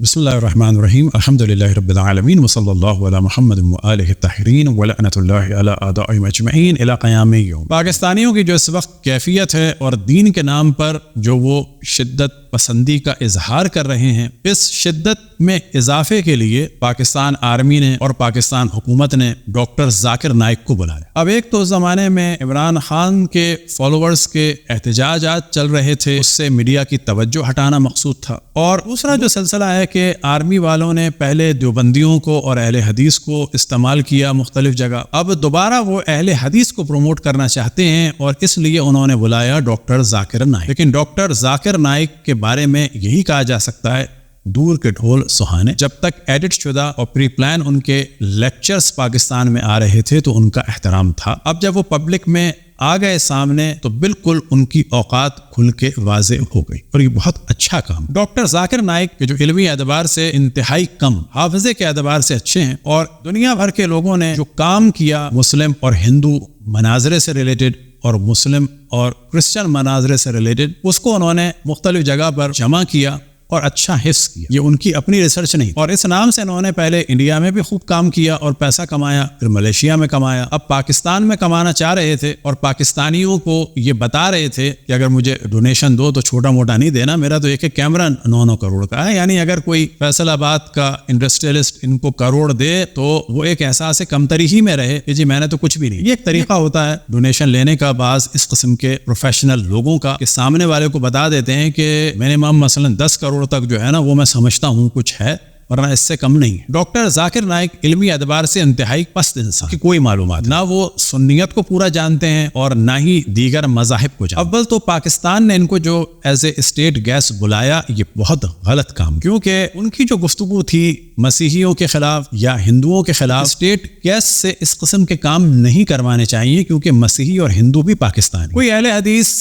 بسم اللہ الرحمن الرحیم الحمد للہ رب العالمین وصلی اللہ علی محمد وآلہ الطاہرین ولعنۃ اللہ علی اعدائہم اجمعین الی قیام یوم۔ پاکستانیوں کی جو اس وقت کیفیت ہے اور دین کے نام پر جو وہ شدت پسندی کا اظہار کر رہے ہیں، اس شدت میں اضافے کے لیے پاکستان آرمی نے اور پاکستان حکومت نے ڈاکٹر ذاکر نائک کو بلایا۔ اب ایک تو زمانے میں عمران خان کے فالوورز کے احتجاجات چل رہے تھے، اس سے میڈیا کی توجہ ہٹانا مقصود تھا، اور دوسرا جو سلسلہ ہے کہ آرمی والوں نے پہلے دیوبندیوں کو اور اہل حدیث کو استعمال کیا مختلف جگہ، اب دوبارہ وہ اہل حدیث کو پروموٹ کرنا چاہتے ہیں اور اس لیے انہوں نے بلایا ڈاکٹر ذاکر نائک۔ لیکن ڈاکٹر ذاکر نائک کے بارے میں یہی کہا جا سکتا ہے دور کے ڈھول سہانے۔ جب تک ایڈٹ شدہ اور پری پلان ان کے لیکچرز پاکستان میں آ رہے تھے تو ان کا احترام تھا، اب جب وہ پبلک میں آ گئے سامنے تو بالکل ان کی اوقات کھل کے واضح ہو گئی، اور یہ بہت اچھا کام۔ ڈاکٹر ذاکر نائک کے جو علمی اعتبار سے انتہائی کم، حافظے کے اعتبار سے اچھے ہیں، اور دنیا بھر کے لوگوں نے جو کام کیا مسلم اور ہندو مناظرے سے ریلیٹڈ اور مسلم اور کرسچن مناظرے سے ریلیٹڈ، اس کو انہوں نے مختلف جگہ پر جمع کیا اور اچھا حفظ کیا۔ یہ ان کی اپنی ریسرچ نہیں، اور اس نام سے انہوں نے پہلے انڈیا میں بھی خوب کام کیا اور پیسہ کمایا، پھر ملیشیا میں کمایا، اب پاکستان میں کمانا چاہ رہے تھے، اور پاکستانیوں کو یہ بتا رہے تھے کہ اگر مجھے ڈونیشن دو تو چھوٹا موٹا نہیں دینا، میرا تو ایک کیمرہ 9 کروڑ کا ہے، یعنی اگر کوئی فیصل آباد کا انڈسٹریلسٹ ان کو کروڑ دے تو وہ ایک احساس کمتری ہی میں رہے کہ جی میں نے تو کچھ بھی نہیں۔ یہ ایک طریقہ ہوتا ہے ڈونیشن لینے کا بعض اس قسم کے پروفیشنل لوگوں کا، کہ سامنے والے کو بتا دیتے ہیں کہ منیمم مثلا 10 کروڑ تک جو ہے نا وہ میں سمجھتا ہوں کچھ ہے، ورنہ اس سے کم نہیں ہے۔ ڈاکٹر ذاکر نائک علمی اعتبار سے انتہائی پست انسان کی کوئی معلومات، نہ وہ سنیت کو پورا جانتے ہیں اور نہ ہی دیگر مذاہب کو جانتے۔ اول تو پاکستان نے ان کو جو ایز اے اسٹیٹ گیسٹ بلایا، یہ بہت غلط کام، کیونکہ ان کی جو گفتگو تھی مسیحیوں کے خلاف یا ہندوؤں کے خلاف، اسٹیٹ گیسٹ سے اس قسم کے کام نہیں کروانے چاہیے، کیونکہ مسیحی اور ہندو بھی پاکستانی۔ کوئی اہل حدیث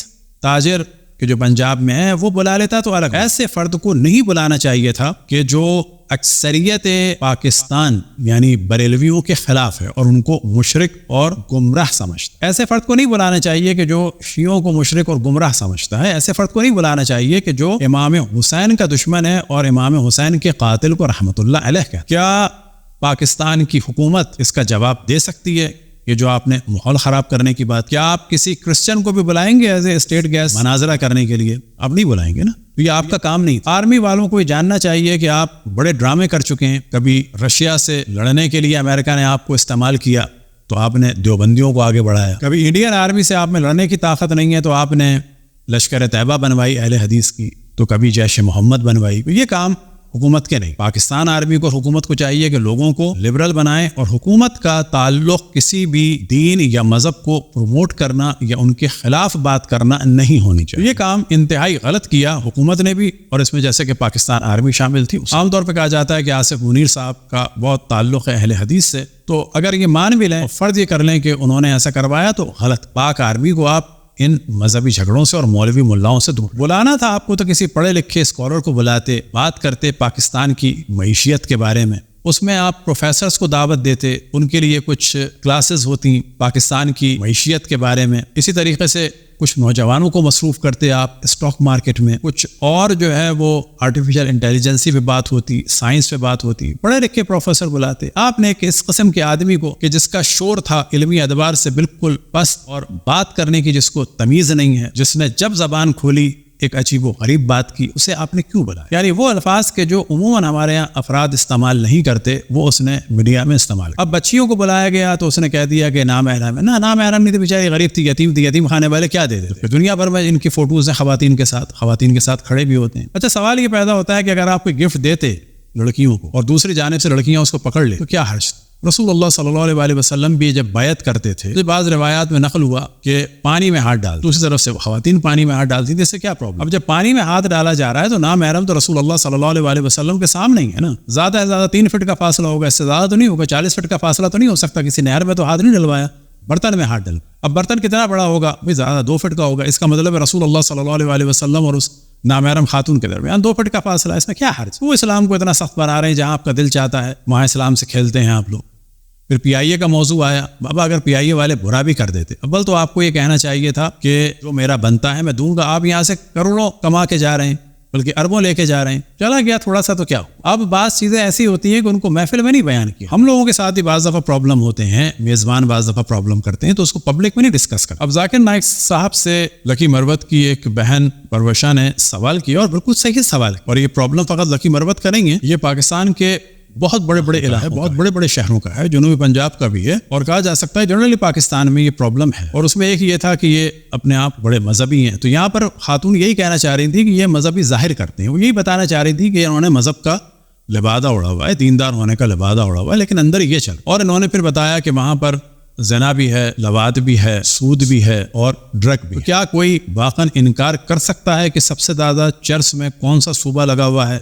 تاجر کہ جو پنجاب میں ہے وہ بلا لیتا تو الگ، ایسے فرد کو نہیں بلانا چاہیے تھا کہ جو اکثریت پاکستان یعنی بریلویوں کے خلاف ہے اور ان کو مشرک اور گمراہ سمجھتا ہے۔ ایسے فرد کو نہیں بلانا چاہیے کہ جو شیعوں کو مشرک اور گمراہ سمجھتا ہے۔ ایسے فرد کو نہیں بلانا چاہیے کہ جو امام حسین کا دشمن ہے اور امام حسین کے قاتل کو رحمت اللہ علیہ کہتا ہے۔ کیا پاکستان کی حکومت اس کا جواب دے سکتی ہے؟ یہ جو آپ نے ماحول خراب کرنے کی بات، کیا آپ کسی کرسچن کو بھی بلائیں گے ایز اے اسٹیٹ گیسٹ مناظرہ کرنے کے لیے؟ آپ نہیں بلائیں گے نا، تو یہ آپ کا کام نہیں۔ آرمی والوں کو یہ جاننا چاہیے کہ آپ بڑے ڈرامے کر چکے ہیں، کبھی رشیا سے لڑنے کے لیے امریکہ نے آپ کو استعمال کیا تو آپ نے دیوبندیوں کو آگے بڑھایا، کبھی انڈین آرمی سے آپ میں لڑنے کی طاقت نہیں ہے تو آپ نے لشکر طیبہ بنوائی اہل حدیث کی، تو کبھی جیش محمد بنوائی۔ یہ کام حکومت کے نہیں۔ پاکستان آرمی کو، حکومت کو چاہیے کہ لوگوں کو لبرل بنائیں، اور حکومت کا تعلق کسی بھی دین یا مذہب کو پروموٹ کرنا یا ان کے خلاف بات کرنا نہیں ہونی چاہیے۔ یہ کام انتہائی غلط کیا حکومت نے بھی، اور اس میں جیسے کہ پاکستان آرمی شامل تھی۔ عام طور پہ کہا جاتا ہے کہ آصف منیر صاحب کا بہت تعلق ہے اہل حدیث سے، تو اگر یہ مان بھی لیں، فرض یہ کر لیں کہ انہوں نے ایسا کروایا تو غلط۔ پاک آرمی کو آپ ان مذہبی جھگڑوں سے اور مولوی ملاؤں سے دور بلانا تھا آپ کو، تو کسی پڑھے لکھے اسکالر کو بلاتے، بات کرتے پاکستان کی معیشیت کے بارے میں، اس میں آپ پروفیسرز کو دعوت دیتے، ان کے لیے کچھ کلاسز ہوتی پاکستان کی معیشیت کے بارے میں، اسی طریقے سے کچھ نوجوانوں کو مصروف کرتے آپ اسٹاک مارکیٹ میں، کچھ اور جو ہے وہ آرٹیفیشل انٹیلیجنسی پہ بات ہوتی، سائنس پہ بات ہوتی، پڑھے لکھے پروفیسر بلاتے۔ آپ نے اس قسم کے آدمی کو کہ جس کا شور تھا علمی اعتبار سے بالکل پست، اور بات کرنے کی جس کو تمیز نہیں ہے، جس نے جب زبان کھولی ایک عجیب و غریب بات کی، اسے آپ نے کیوں بلایا؟ یعنی وہ الفاظ کے جو عموماً ہمارے یہاں افراد استعمال نہیں کرتے، وہ اس نے میڈیا میں استعمال کیا۔ اب بچیوں کو بلایا گیا تو اس نے کہہ دیا کہ نامحرم ہے۔ نامحرم نہیں تھی، بیچاری غریب تھی، یتیم تھی، یتیم خانے والے کیا دے دیتے؟ دنیا بھر میں ان کی فوٹوز ہیں خواتین کے ساتھ کھڑے بھی ہوتے ہیں۔ اچھا، سوال یہ پیدا ہوتا ہے کہ اگر آپ کوئی گفٹ دیتے لڑکیوں کو اور دوسری جانب سے لڑکیاں اس کو پکڑ لے تو کیا حرج؟ رسول اللہ صلی اللہ علیہ وسلم بھی جب بیعت کرتے تھے تو بعض روایات میں نقل ہوا کہ پانی میں ہاتھ ڈال، دوسری طرف سے خواتین پانی میں ہاتھ ڈالتی تھی، اس سے کیا پرابلم؟ اب جب پانی میں ہاتھ ڈالا جا رہا ہے تو نامحرم تو رسول اللہ صلی اللہ علیہ وسلم کے سامنے ہی ہے نا، زیادہ سے زیادہ 3 فٹ کا فاصلہ ہوگا، اس سے زیادہ تو نہیں ہوگا، 40 فٹ کا فاصلہ تو نہیں ہو سکتا۔ کسی نہر میں تو ہاتھ نہیں ڈلوایا، برتن میں ہاتھ ڈل۔ اب برتن کتنا بڑا ہوگا؟ بھائی زیادہ 2 فٹ کا ہوگا، اس کا مطلب ہے رسول اللہ صلی اللہ علیہ وسلم اور اس نامحرم خاتون کے درمیان 2 فٹ کا فاصلہ، اس میں کیا حرج؟ وہ اسلام کو اتنا سخت بنا رہے ہیں، جہاں آپ کا دل چاہتا ہے وہاں اسلام سے کھیلتے ہیں آپ لوگ۔ پھر پی آئی اے کا موضوع آیا، بابا اگر پی آئی اے والے برا بھی کر دیتے، اول تو آپ کو یہ کہنا چاہیے تھا کہ جو میرا بنتا ہے میں دوں گا، آپ یہاں سے کروڑوں کما کے جا رہے ہیں، بلکہ اربوں لے کے جا رہے ہیں. چلا گیا تھوڑا سا تو کیا ہو. اب بعض چیزیں ایسی ہوتی ہیں کہ ان کو محفل میں نہیں بیان کیا. ہم لوگوں کے ساتھ ہی بعض دفعہ پرابلم ہوتے ہیں, میزبان بعض دفعہ پرابلم کرتے ہیں تو اس کو پبلک میں نہیں ڈسکس کرتے. اب ذاکر نائک صاحب سے لکی مروت کی ایک بہن پروشا نے سوال کیا اور بالکل صحیح سوال, اور یہ پرابلم فقط لکی مروت کا نہیں ہے, یہ پاکستان کے بہت بڑے بڑے علاقے, بہت بڑے بڑے شہروں کا ہے, جنوبی پنجاب کا بھی ہے, اور کہا جا سکتا ہے جنرلی پاکستان میں یہ پرابلم ہے. اور اس میں ایک یہ تھا کہ یہ اپنے آپ بڑے مذہبی ہیں. تو یہاں پر خاتون یہی کہنا چاہ رہی تھی کہ یہ مذہبی ظاہر کرتے ہیں, وہ یہی بتانا چاہ رہی تھی کہ انہوں نے مذہب کا لبادہ اڑا ہوا ہے, دیندار ہونے کا لبادہ اڑا ہوا ہے, لیکن اندر یہ چل. اور انہوں نے پھر بتایا کہ وہاں پر زنا بھی ہے, لواط بھی ہے, سود بھی ہے اور ڈرگ بھی. کیا کوئی واقعاً انکار کر سکتا ہے کہ سب سے زیادہ چرس میں کون سا صوبہ لگا ہوا ہے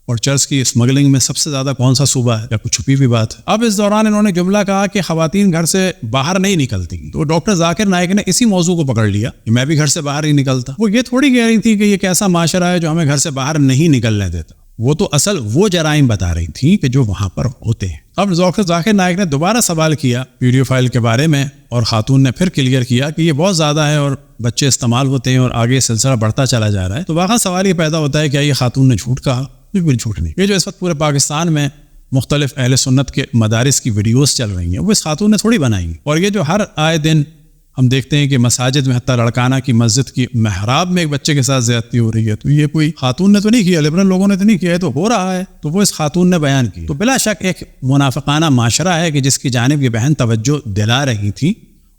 اور چرس کی اسمگلنگ میں سب سے زیادہ کون سا صوبہ ہے؟ یا کچھ چھپی بھی بات ہے. اب اس دوران انہوں نے جملہ کہا کہ خواتین گھر سے باہر نہیں نکلتی, تو ڈاکٹر ذاکر نائک نے اسی موضوع کو پکڑ لیا کہ میں بھی گھر سے باہر ہی نکلتا. وہ یہ تھوڑی کہہ رہی تھی کہ یہ کیسا معاشرہ ہے جو ہمیں گھر سے باہر نہیں نکلنے دیتا, وہ تو اصل وہ جرائم بتا رہی تھی کہ جو وہاں پر ہوتے ہیں. اب ڈاکٹر ذاکر نائک نے دوبارہ سوال کیا ویڈیو فائل کے بارے میں, اور خاتون نے پھر کلیئر کیا کہ یہ بہت زیادہ ہے اور بچے استعمال ہوتے ہیں اور آگے سلسلہ بڑھتا چلا جا رہا ہے. تو واقعا سوال یہ پیدا ہوتا ہے کیا یہ خاتون نے جھوٹ کہا؟ بالکل جھوٹ نہیں. یہ جو اس وقت پورے پاکستان میں مختلف اہل سنت کے مدارس کی ویڈیوز چل رہی ہیں وہ اس خاتون نے تھوڑی بنائی ہیں. اور یہ جو ہر آئے دن ہم دیکھتے ہیں کہ مساجد میں حتیٰ لڑکانہ کی مسجد کی محراب میں ایک بچے کے ساتھ زیادتی ہو رہی ہے, تو یہ کوئی خاتون نے تو نہیں کیا, لبرل لوگوں نے تو نہیں کیا, ہے تو ہو رہا ہے, تو وہ اس خاتون نے بیان کی. تو بلا شک ایک منافقانہ معاشرہ ہے کہ جس کی جانب یہ بہن توجہ دلا رہی تھی,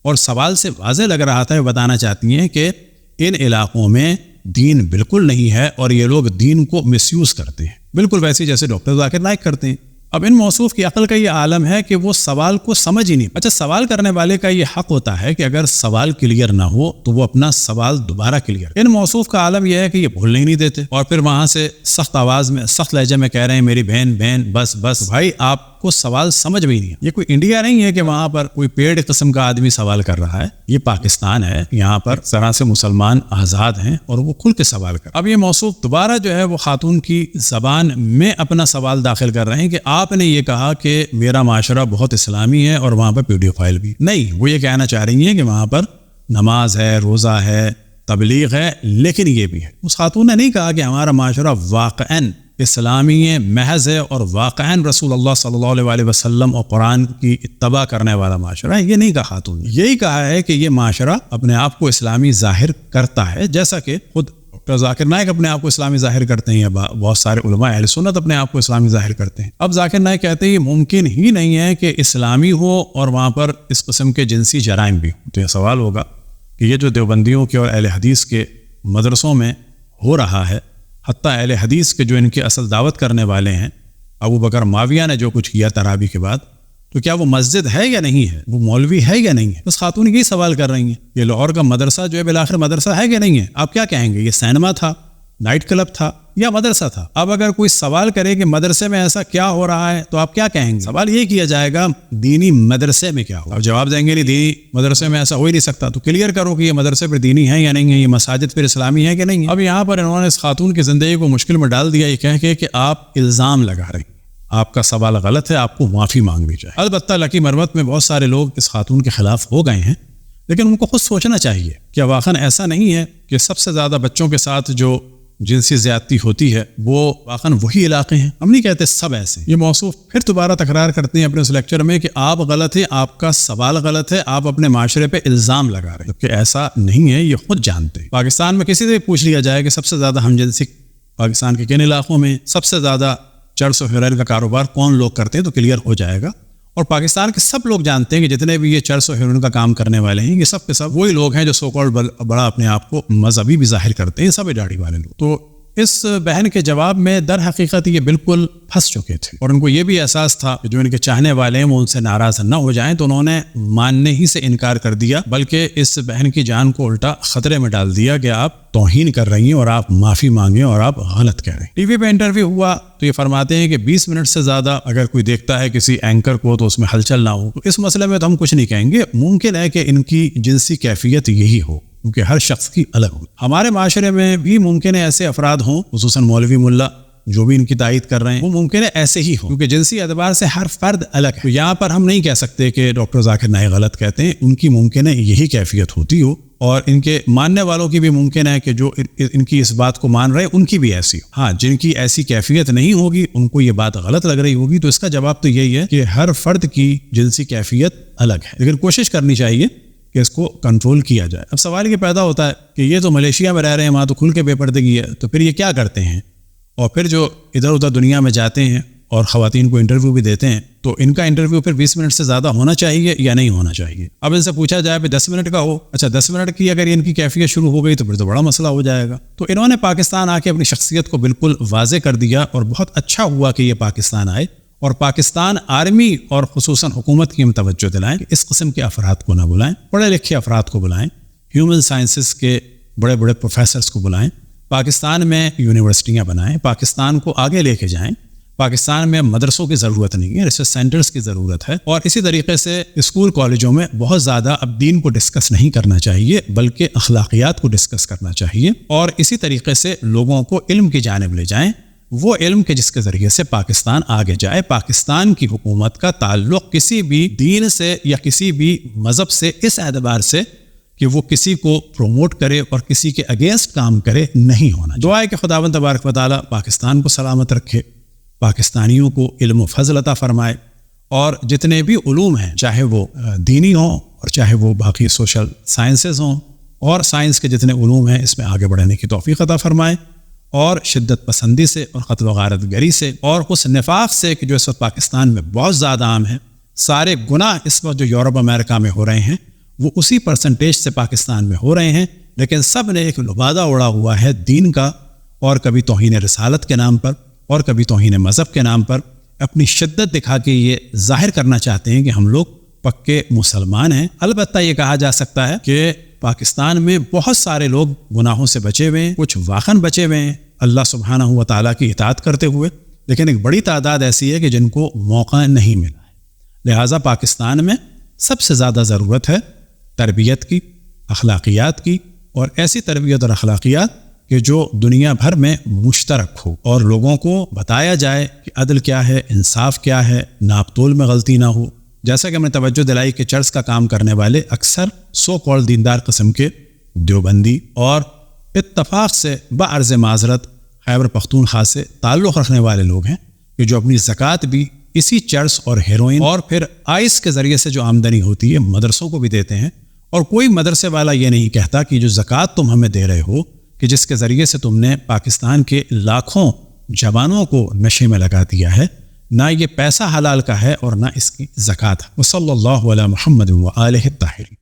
اور سوال سے واضح لگ رہا تھا, وہ بتانا چاہتی ہیں کہ ان علاقوں میں دین بالکل نہیں ہے اور یہ لوگ دین کو مس یوز کرتے ہیں, بالکل ویسے جیسے ڈاکٹر ذاکر نائک کرتے ہیں. اب ان موصوف کی عقل کا یہ عالم ہے کہ وہ سوال کو سمجھ ہی نہیں. اچھا, سوال کرنے والے کا یہ حق ہوتا ہے کہ اگر سوال کلیئر نہ ہو تو وہ اپنا سوال دوبارہ کلیئر. ان موصوف کا عالم یہ ہے کہ یہ بھولنے ہی نہیں دیتے, اور پھر وہاں سے سخت آواز میں سخت لہجے میں کہہ رہے ہیں میری بہن بس بس. بھائی آپ کو سوال سمجھ میں ہی نہیں. یہ کوئی انڈیا نہیں ہے کہ وہاں پر کوئی پیڑ قسم کا آدمی سوال کر رہا ہے, یہ پاکستان ہے, یہاں پر طرح سے مسلمان آزاد ہیں اور وہ کھل کے سوال کر. اب یہ موصوف دوبارہ جو ہے وہ خاتون کی زبان میں اپنا سوال داخل کر رہے ہیں کہ آپ نے یہ کہا کہ میرا معاشرہ بہت اسلامی ہے اور وہاں پر پیڈیو فائل بھی نہیں. وہ یہ کہنا چاہ رہی ہیں کہ وہاں پر نماز ہے, روزہ ہے, تبلیغ ہے, لیکن یہ بھی ہے. اس خاتون نے نہیں کہا کہ ہمارا معاشرہ واقعاً اسلامی ہے, محض ہے, اور واقعاً رسول اللہ صلی اللہ علیہ وسلم اور قرآن کی اتباع کرنے والا معاشرہ ہے. یہ نہیں کہا خاتون نے, یہی کہا ہے کہ یہ معاشرہ اپنے آپ کو اسلامی ظاہر کرتا ہے, جیسا کہ خود ڈاکٹر ذاکر نائک اپنے آپ کو اسلامی ظاہر کرتے ہیں, یا بہت سارے علماء اہل سنت اپنے آپ کو اسلامی ظاہر کرتے ہیں. اب ذاکر نائک کہتے ہیں یہ ممکن ہی نہیں ہے کہ اسلامی ہو اور وہاں پر اس قسم کے جنسی جرائم بھی ہوں. تو یہ سوال ہوگا کہ یہ جو دیوبندیوں کے اور اہل حدیث کے مدرسوں میں ہو رہا ہے, حتیٰ اہل حدیث کے جو ان کے اصل دعوت کرنے والے ہیں, ابو بکر معاویہ نے جو کچھ کیا تراوی کے بعد, تو کیا وہ مسجد ہے یا نہیں ہے, وہ مولوی ہے یا نہیں ہے؟ بس خاتون یہی سوال کر رہی ہیں. یہ لاہور کا مدرسہ جو ہے بالآخر مدرسہ ہے کہ نہیں ہے؟ آپ کیا کہیں گے, یہ سینما تھا, نائٹ کلب تھا یا مدرسہ تھا؟ اب اگر کوئی سوال کرے کہ مدرسے میں ایسا کیا ہو رہا ہے تو آپ کیا کہیں گے؟ سوال یہ کیا جائے گا دینی مدرسے میں کیا ہو. اب جواب دیں گے نہیں دینی مدرسے میں ایسا ہو ہی نہیں سکتا, تو کلیئر کرو کہ یہ مدرسے پر دینی ہے یا نہیں ہے, یہ مساجد پر اسلامی ہے کہ نہیں ہے. اب یہاں پر انہوں نے اس خاتون کی زندگی کو مشکل میں ڈال دیا یہ کہہ کے کہ آپ الزام لگا رہے ہیں, آپ کا سوال غلط ہے, آپ کو معافی مانگنی چاہیے. البتہ لکی مروت میں بہت سارے لوگ اس خاتون کے خلاف ہو گئے ہیں, لیکن ان کو خود سوچنا چاہیے کیا واقعا ایسا نہیں ہے کہ سب سے زیادہ بچوں کے ساتھ جو جنسی زیادتی ہوتی ہے وہ واقعا وہی علاقے ہیں؟ ہم نہیں کہتے سب ایسے. یہ موصوف پھر دوبارہ تکرار کرتے ہیں اپنے اس لیکچر میں کہ آپ غلط ہیں, آپ کا سوال غلط ہے, آپ اپنے معاشرے پہ الزام لگا رہے ہیں, جبکہ ایسا نہیں ہے, یہ خود جانتے ہیں. پاکستان میں کسی سے پوچھ لیا جائے کہ سب سے زیادہ ہم جنسی پاکستان کے کن علاقوں میں, سب سے زیادہ چرس و ہیروئن کا کاروبار کون لوگ کرتے ہیں, تو کلیئر ہو جائے گا. اور پاکستان کے سب لوگ جانتے ہیں کہ جتنے بھی یہ چرس و ہیروئن کا کام کرنے والے ہیں, یہ سب کے سب وہی لوگ ہیں جو سو کالڈ بڑا اپنے آپ کو مذہبی بھی ظاہر کرتے ہیں, سب داڑھی والے لوگ. تو اس بہن کے جواب میں در حقیقت یہ بالکل پھنس چکے تھے, اور ان کو یہ بھی احساس تھا کہ جو ان کے چاہنے والے ہیں وہ ان سے ناراض نہ ہو جائیں, تو انہوں نے ماننے ہی سے انکار کر دیا, بلکہ اس بہن کی جان کو الٹا خطرے میں ڈال دیا کہ آپ توہین کر رہی ہیں اور آپ معافی مانگیں اور آپ غلط کہہ رہے ہیں. ٹی وی پہ انٹرویو ہوا تو یہ فرماتے ہیں کہ 20 منٹ سے زیادہ اگر کوئی دیکھتا ہے کسی اینکر کو تو اس میں ہلچل نہ ہو, تو اس مسئلے میں تو ہم کچھ نہیں کہیں گے. ممکن ہے کہ ان کی جنسی کیفیت یہی ہو, کیونکہ ہر شخص کی الگ ہو. ہمارے معاشرے میں بھی ممکن ہے ایسے افراد ہوں, خصوصاً مولوی ملا جو بھی ان کی تائید کر رہے ہیں, وہ ممکن ہے ایسے ہی ہوں, کیونکہ جنسی اعتبار سے ہر فرد الگ ہے. تو یہاں پر ہم نہیں کہہ سکتے کہ ڈاکٹر ذاکر نائک غلط کہتے ہیں, ان کی ممکن ہے یہی کیفیت ہوتی ہو اور ان کے ماننے والوں کی بھی ممکن ہے کہ جو ان کی اس بات کو مان رہے ان کی بھی ایسی ہو. ہاں، جن کی ایسی کیفیت نہیں ہوگی ان کو یہ بات غلط لگ رہی ہوگی. تو اس کا جواب تو یہی ہے کہ ہر فرد کی جنسی کیفیت الگ ہے، لیکن کوشش کرنی چاہیے کہ اس کو کنٹرول کیا جائے. اب سوال یہ پیدا ہوتا ہے کہ یہ تو ملیشیا میں رہ رہے ہیں، وہاں تو کھل کے بے پردگی ہے، تو پھر یہ کیا کرتے ہیں؟ اور پھر جو ادھر ادھر دنیا میں جاتے ہیں اور خواتین کو انٹرویو بھی دیتے ہیں، تو ان کا انٹرویو پھر 20 منٹ سے زیادہ ہونا چاہیے یا نہیں ہونا چاہیے؟ اب ان سے پوچھا جائے کہ 10 منٹ کا ہو. اچھا 10 منٹ کی اگر ان کی کیفیت شروع ہو گئی تو پھر تو بڑا مسئلہ ہو جائے گا. تو انہوں نے پاکستان آ کے اپنی شخصیت کو بالکل واضح کر دیا، اور بہت اچھا ہوا کہ یہ پاکستان آئے، اور پاکستان آرمی اور خصوصاً حکومت کی توجہ دلائیں کہ اس قسم کے افراد کو نہ بلائیں، پڑھے لکھے افراد کو بلائیں، ہیومن سائنسز کے بڑے بڑے پروفیسرز کو بلائیں، پاکستان میں یونیورسٹیاں بنائیں، پاکستان کو آگے لے کے جائیں. پاکستان میں مدرسوں کی ضرورت نہیں ہے، ریسرچ سینٹرز کی ضرورت ہے. اور اسی طریقے سے اسکول کالجوں میں بہت زیادہ اب دین کو ڈسکس نہیں کرنا چاہیے، بلکہ اخلاقیات کو ڈسکس کرنا چاہیے. اور اسی طریقے سے لوگوں کو علم کی جانب لے جائیں، وہ علم کے جس کے ذریعے سے پاکستان آگے جائے. پاکستان کی حکومت کا تعلق کسی بھی دین سے یا کسی بھی مذہب سے اس اعتبار سے کہ وہ کسی کو پروموٹ کرے اور کسی کے اگینسٹ کام کرے نہیں ہونا. دعا ہے کہ خداوند تبارک و تعالی پاکستان کو سلامت رکھے، پاکستانیوں کو علم و فضل عطا فرمائے، اور جتنے بھی علوم ہیں چاہے وہ دینی ہوں اور چاہے وہ باقی سوشل سائنسز ہوں، اور سائنس کے جتنے علوم ہیں اس میں آگے بڑھنے کی توفیق عطا فرمائے، اور شدت پسندی سے اور قتل و غارت گری سے اور اس نفاق سے کہ جو اس وقت پاکستان میں بہت زیادہ عام ہے. سارے گناہ اس وقت جو یورپ امریکہ میں ہو رہے ہیں وہ اسی پرسنٹیج سے پاکستان میں ہو رہے ہیں، لیکن سب نے ایک لبادہ اڑا ہوا ہے دین کا، اور کبھی توہین رسالت کے نام پر اور کبھی توہین مذہب کے نام پر اپنی شدت دکھا کے یہ ظاہر کرنا چاہتے ہیں کہ ہم لوگ پکے مسلمان ہیں. البتہ یہ کہا جا سکتا ہے کہ پاکستان میں بہت سارے لوگ گناہوں سے بچے ہوئے ہیں، کچھ واقعاً بچے ہوئے ہیں اللہ سبحانہ و تعالیٰ کی اطاعت کرتے ہوئے، لیکن ایک بڑی تعداد ایسی ہے کہ جن کو موقع نہیں ملا ہے. لہٰذا پاکستان میں سب سے زیادہ ضرورت ہے تربیت کی، اخلاقیات کی، اور ایسی تربیت اور اخلاقیات کہ جو دنیا بھر میں مشترک ہو، اور لوگوں کو بتایا جائے کہ عدل کیا ہے، انصاف کیا ہے، ناپ تول میں غلطی نہ ہو. جیسا کہ ہم نے توجہ دلائی کہ چرچ کا کام کرنے والے اکثر سو کال دیندار قسم کے دیوبندی اور اتفاق سے بعرض معذرت خیبر پختونخوا سے تعلق رکھنے والے لوگ ہیں، کہ جو اپنی زکوٰۃ بھی اسی چرس اور ہیروئن اور پھر آئس کے ذریعے سے جو آمدنی ہوتی ہے مدرسوں کو بھی دیتے ہیں. اور کوئی مدرسے والا یہ نہیں کہتا کہ جو زکوٰۃ تم ہمیں دے رہے ہو، کہ جس کے ذریعے سے تم نے پاکستان کے لاکھوں جوانوں کو نشے میں لگا دیا ہے، نہ یہ پیسہ حلال کا ہے اور نہ اس کی زکوٰۃ. وصلی اللہ علی محمد و آلہ الطاہرین.